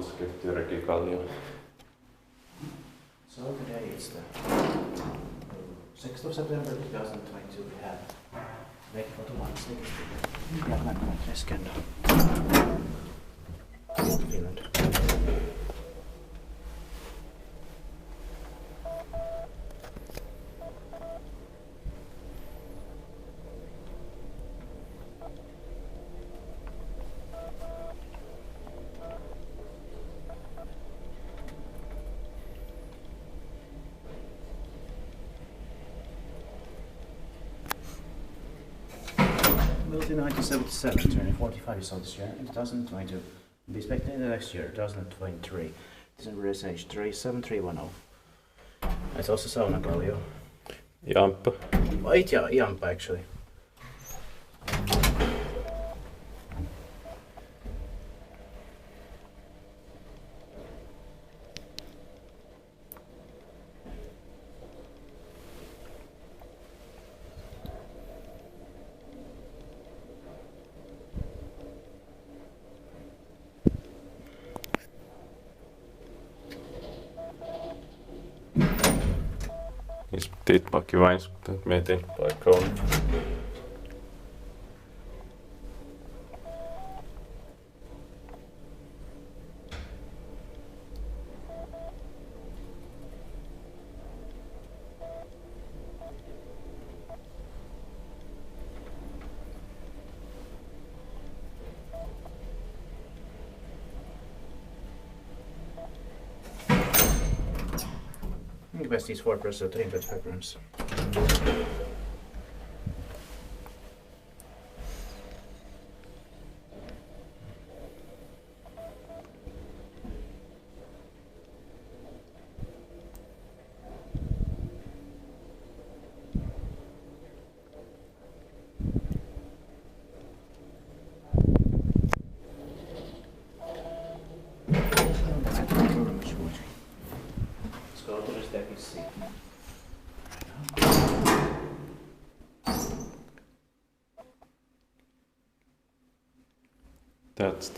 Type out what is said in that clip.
laskettiin Rekikallio. So today it's the 6th of September 2022. We have Rekikatu 160 Järvenpää Skandal. Finland. Built in 1977, turning 45 years old this year in 2022. Be expected in the next year, 2023. December SH 37310. It's also sauna kallio. Jamppa. Wait, yeah, Jamppa actually. Tittbacke Vines, mietin paikka on. Best is 4 press 325 grams. Go to the step you see. That's